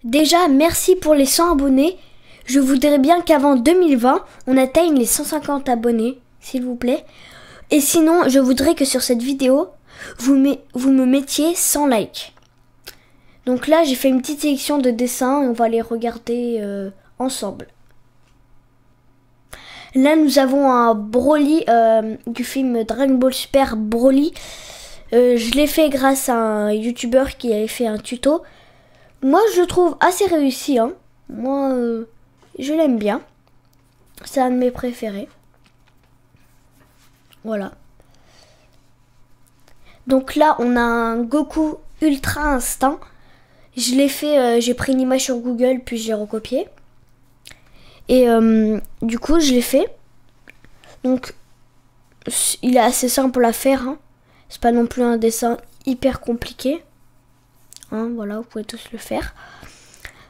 Déjà, merci pour les 100 abonnés. Je voudrais bien qu'avant 2020, on atteigne les 150 abonnés, s'il vous plaît. Et sinon, je voudrais que sur cette vidéo, vous me mettiez 100 likes. Donc là, j'ai fait une petite sélection de dessins et on va les regarder ensemble. Là, nous avons un Broly du film Dragon Ball Super Broly. Je l'ai fait grâce à un youtubeur qui avait fait un tuto. Moi, je le trouve assez réussi. Hein. Moi, je l'aime bien. C'est un de mes préférés. Voilà. Donc là, on a un Goku Ultra Instinct. Je l'ai fait, j'ai pris une image sur Google, puis j'ai recopié. Et du coup, je l'ai fait. Donc, il est assez simple à faire. Hein. C'est pas non plus un dessin hyper compliqué. Hein, voilà, vous pouvez tous le faire.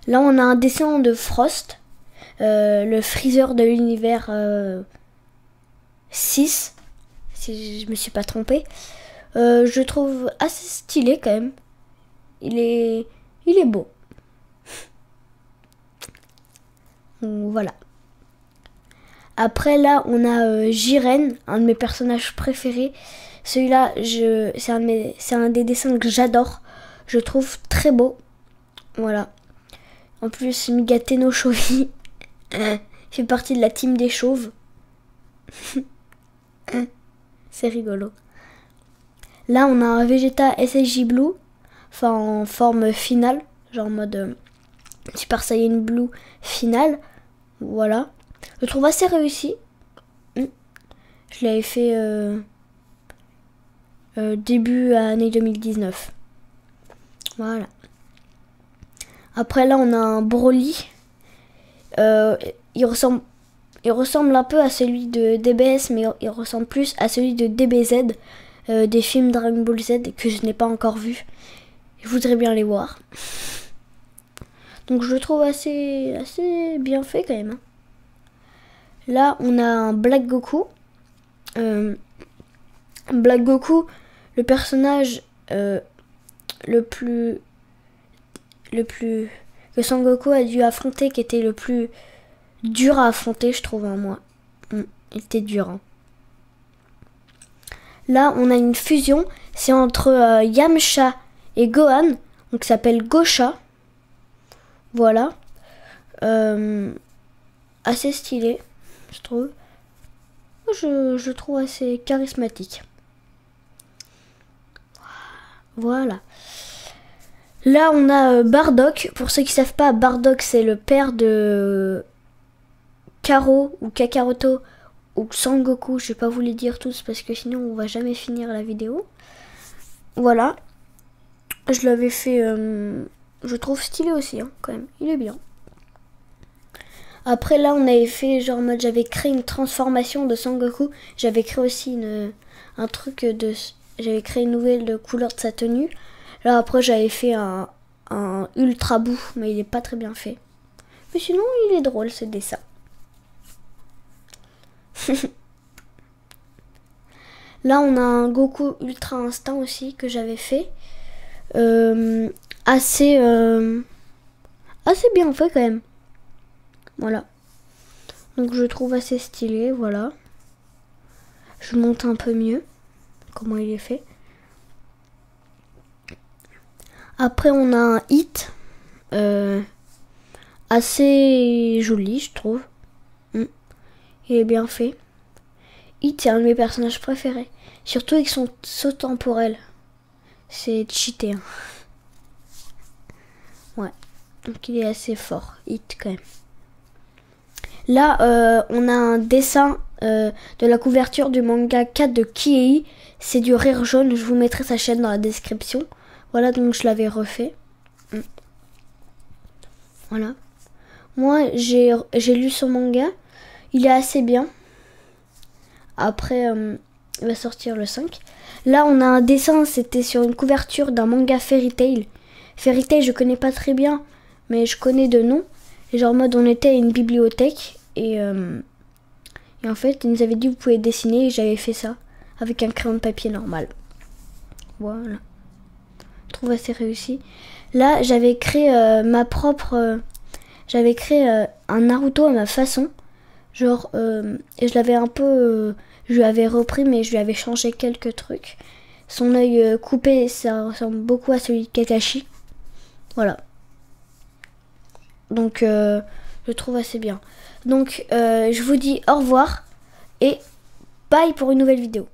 Là, on a un dessin de Frost. Le Freezer de l'univers 6. Si je me suis pas trompée. Je trouve assez stylé quand même. Il est beau. Donc, voilà. Après là, on a Jiren, un de mes personnages préférés. Celui-là, c'est un des dessins que j'adore. Je trouve très beau. Voilà. En plus, Migate no Shovi fait partie de la team des chauves. C'est rigolo. Là, on a un Vegeta SSJ Blue. Enfin, en forme finale. Genre en mode Super Saiyan Blue finale. Voilà. Je le trouve assez réussi. Je l'avais fait début année 2019. Voilà. Après là, on a un Broly. Il ressemble un peu à celui de DBS, mais il ressemble plus à celui de DBZ, des films Dragon Ball Z que je n'ai pas encore vu. Je voudrais bien les voir. Donc je le trouve assez bien fait quand même. Hein. Là, on a un Black Goku. Black Goku, le personnage que Son Goku a dû affronter, qui était le plus dur à affronter, je trouve, hein, moi. Il était dur. Hein. Là, on a une fusion. C'est entre Yamcha et Gohan. Donc, ça s'appelle Gosha. Voilà. Assez stylé, je trouve. Je trouve assez charismatique. Voilà. Là, on a Bardock. Pour ceux qui ne savent pas, Bardock, c'est le père de Karo ou Kakaroto ou Sangoku. Je vais pas vous les dire tous parce que sinon, on va jamais finir la vidéo. Voilà. Je l'avais fait... je trouve stylé aussi, hein, quand même. Il est bien. Après, là, on avait fait, genre, en mode, j'avais créé une transformation de Sangoku. J'avais créé aussi un truc de... J'avais créé une nouvelle couleur de sa tenue. Là, après, j'avais fait un ultra bout, mais il est pas très bien fait. Mais sinon, il est drôle, ce dessin. Là, on a un Goku Ultra Instinct aussi, que j'avais fait. Assez bien fait, quand même. Voilà. Donc, je trouve assez stylé, voilà. Je monte un peu mieux comment il est fait. Après, on a un Hit assez joli, je trouve. Il est bien fait. Hit, c'est un de mes personnages préférés. Surtout avec son saut temporel. C'est cheaté. Hein. Ouais. Donc, il est assez fort. Hit, quand même. Là, on a un dessin de la couverture du manga 4 de Kiei. C'est du Rire Jaune. Je vous mettrai sa chaîne dans la description. Voilà, donc je l'avais refait. Voilà. Moi, j'ai lu son manga. Il est assez bien. Après, il va sortir le 5. Là, on a un dessin. C'était sur une couverture d'un manga Fairy Tail. Fairy Tail, je connais pas très bien, mais je connais de nom. Et genre, en mode, on était à une bibliothèque. Et en fait, ils nous avaient dit, vous pouvez dessiner. Et j'avais fait ça avec un crayon de papier normal. Voilà. Je trouve assez réussi. Là, j'avais créé ma propre... j'avais créé un Naruto à ma façon. Genre, et je l'avais un peu... je lui avais repris, mais je lui avais changé quelques trucs. Son œil coupé, ça ressemble beaucoup à celui de Kakashi. Voilà. Donc, je trouve assez bien. Donc, je vous dis au revoir et bye pour une nouvelle vidéo.